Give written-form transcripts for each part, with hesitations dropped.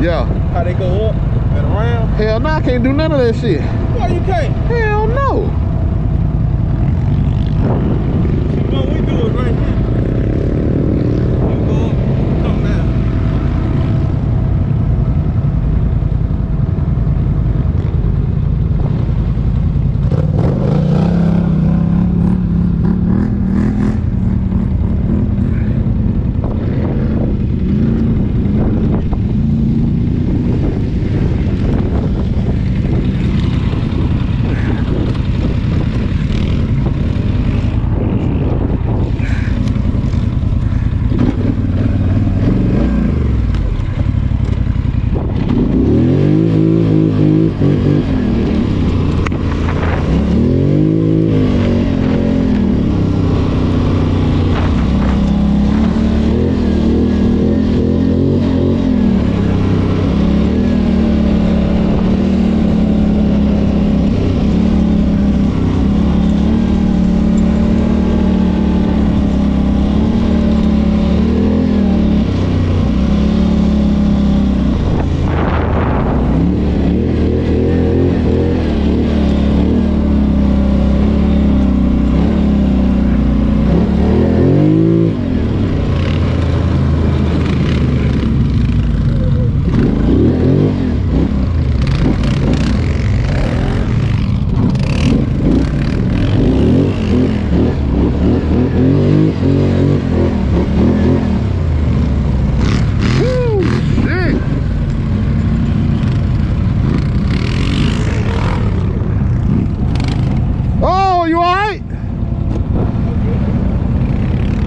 Yeah. How they go up and around? Hell no, I can't do none of that shit. Why you can't? Hell no. See, what we do is right here. You go up, come down.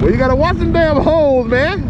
Well, you gotta watch them damn holes, man.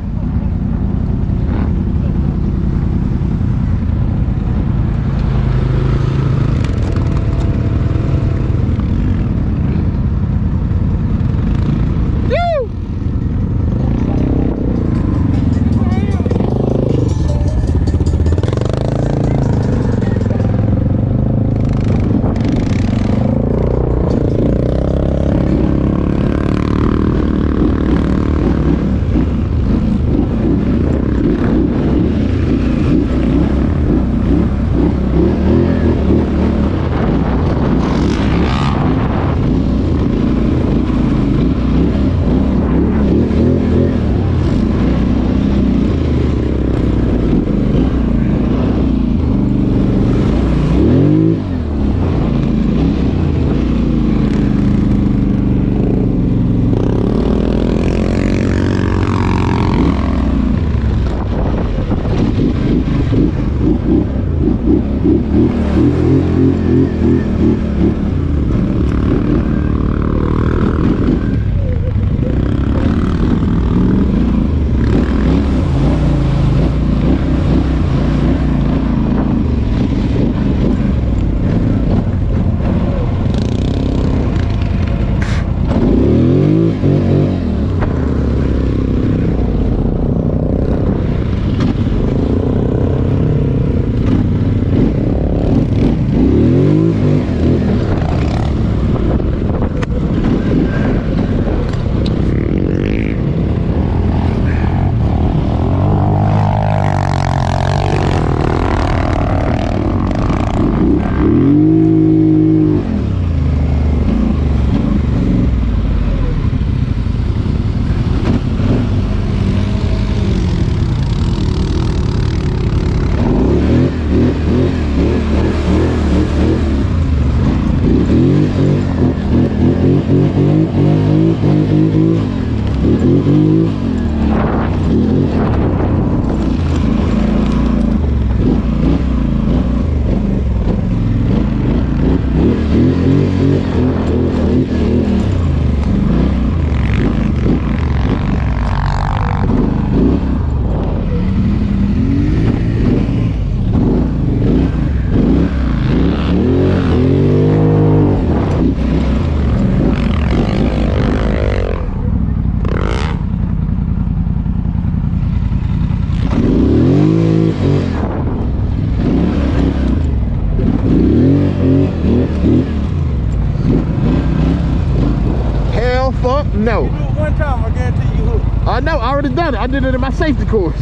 No. You do it one time, I guarantee you hook. No, I already done it. I did it in my safety course.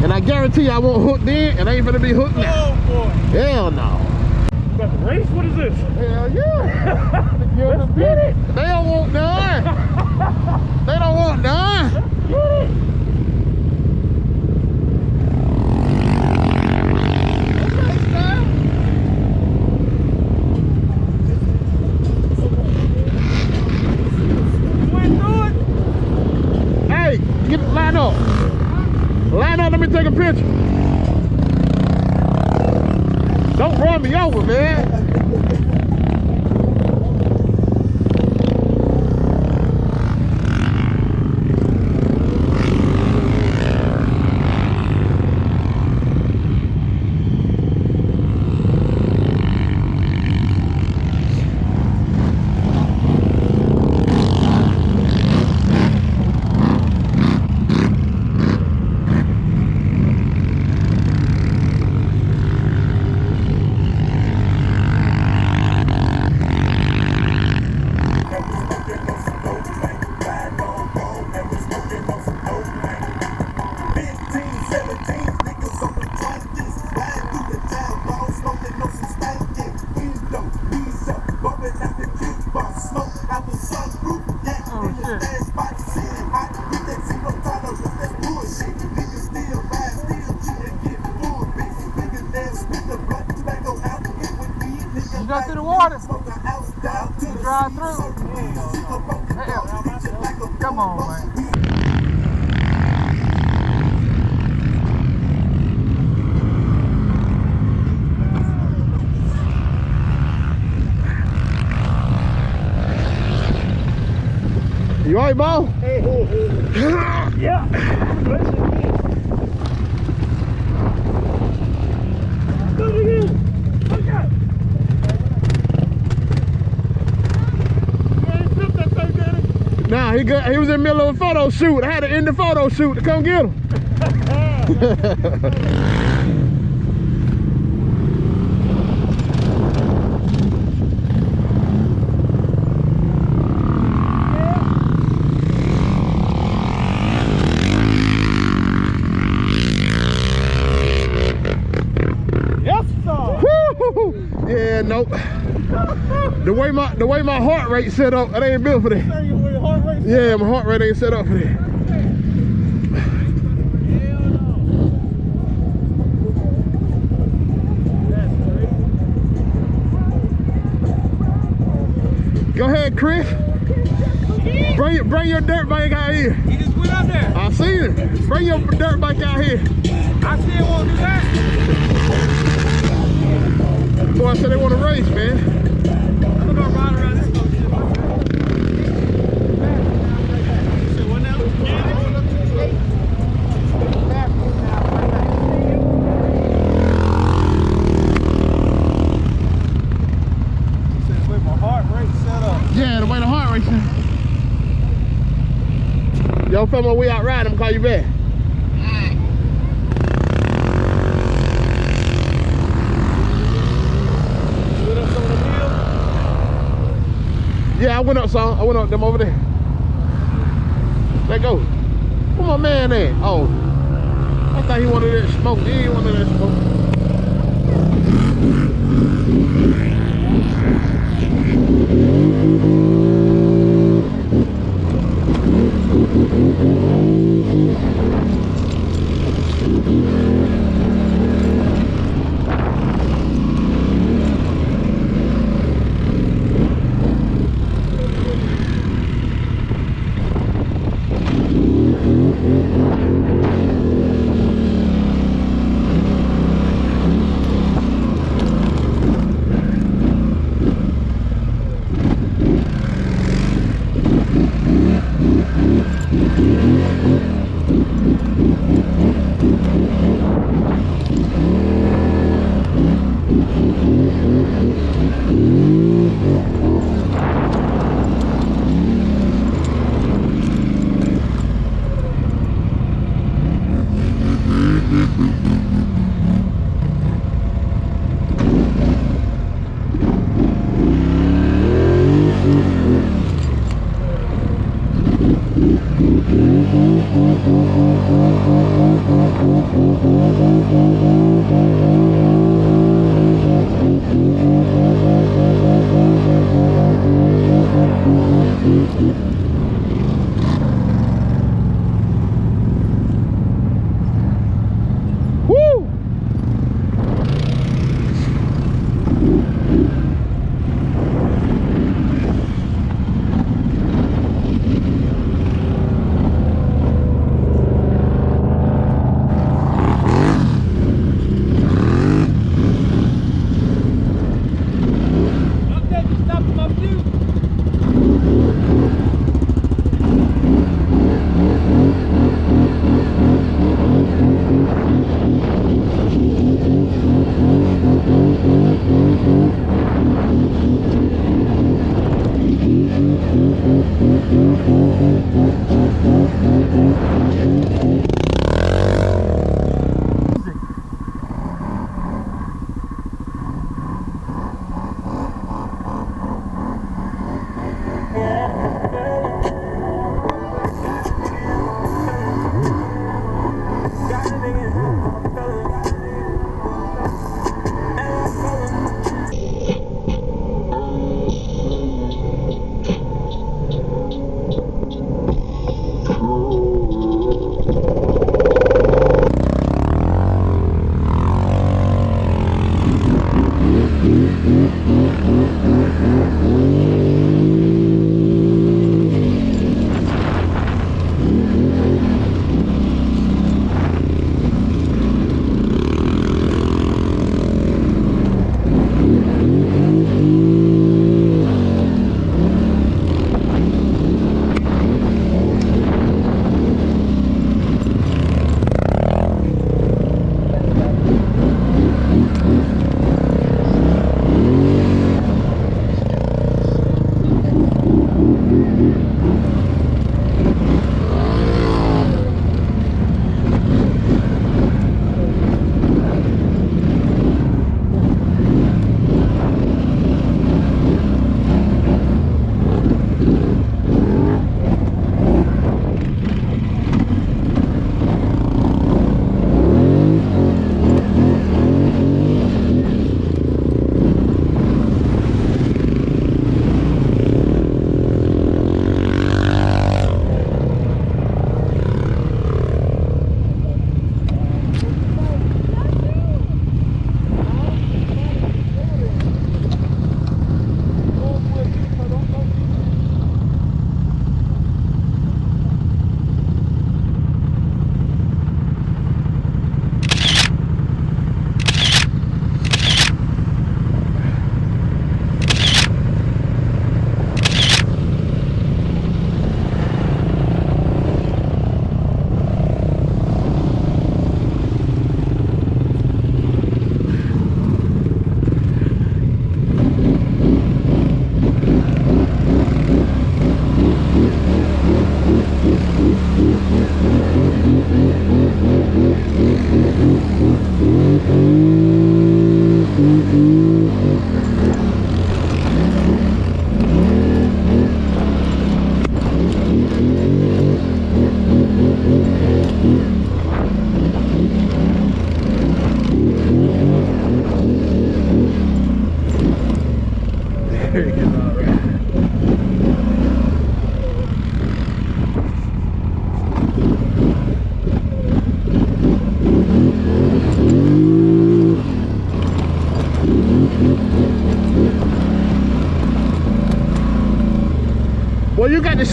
And I guarantee you I won't hook then, and I ain't gonna be hooked now. Oh boy. Hell no. Got the race? What is this? Hell yeah. Let's get it. They don't want none. They don't want none. Get it. Hey, get line up. Line up, let me take a picture. Don't run me over, man. You go through the water. You drive through. Come on, man. You alright, Bo? Yeah. Go again. Look out. Nah, he was in the middle of a photo shoot. I had to end the photo shoot to come get him. Yes, sir. Yeah, nope. The way my heart rate set up, it ain't built for that. Yeah, my heart rate ain't set up for that. Go ahead, Chris. Bring your dirt bike out here. He just went up there. I seen it. Bring your dirt bike out here. I still won't do that. Boy, I said they want to race, man. I'm gonna ride around this little shit, my friend. So what now? My heart rate set up. Yeah, the way the heart rate set. Yo, fella, we out riding. I'm gonna call you back. Yeah, I went up some. I went up them over there. Let go. Where my man at? Oh, I thought he wanted that smoke. He ain't wanted that smoke.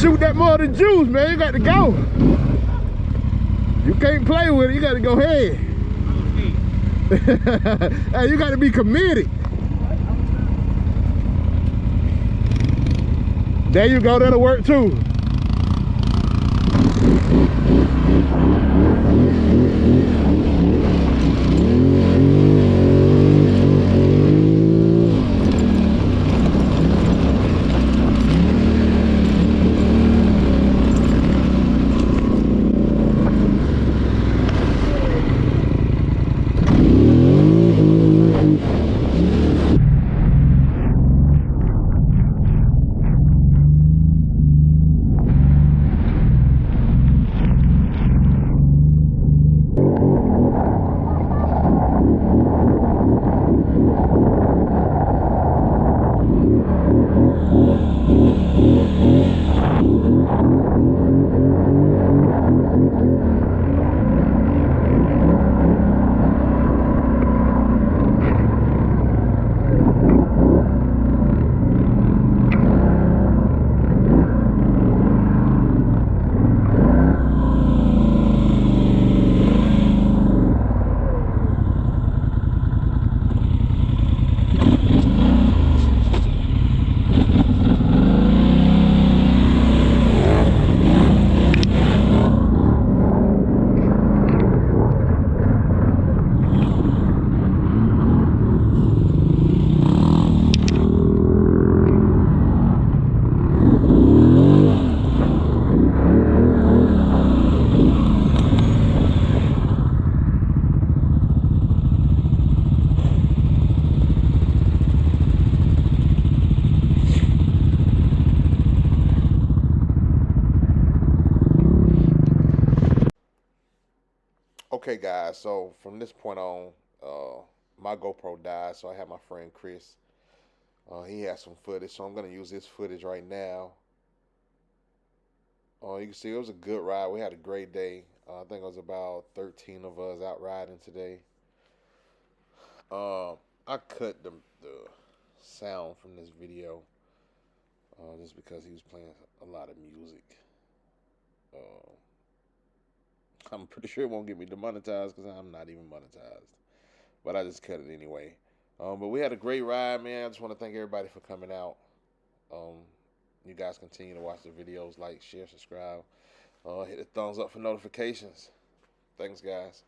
shoot that more than juice, man. You got to go. You can't play with it. You got to go ahead. Hey, you got to be committed. There you go. That'll work too. Okay, guys, so from this point on, my GoPro died, so I have my friend Chris. He has some footage, so I'm going to use this footage right now. You can see it was a good ride. We had a great day. I think it was about 13 of us out riding today. I cut the sound from this video just because he was playing a lot of music. I'm pretty sure it won't get me demonetized because I'm not even monetized. But I just cut it anyway. But we had a great ride, man. I just want to thank everybody for coming out. You guys continue to watch the videos, like, share, subscribe. Hit the thumbs up for notifications. Thanks, guys.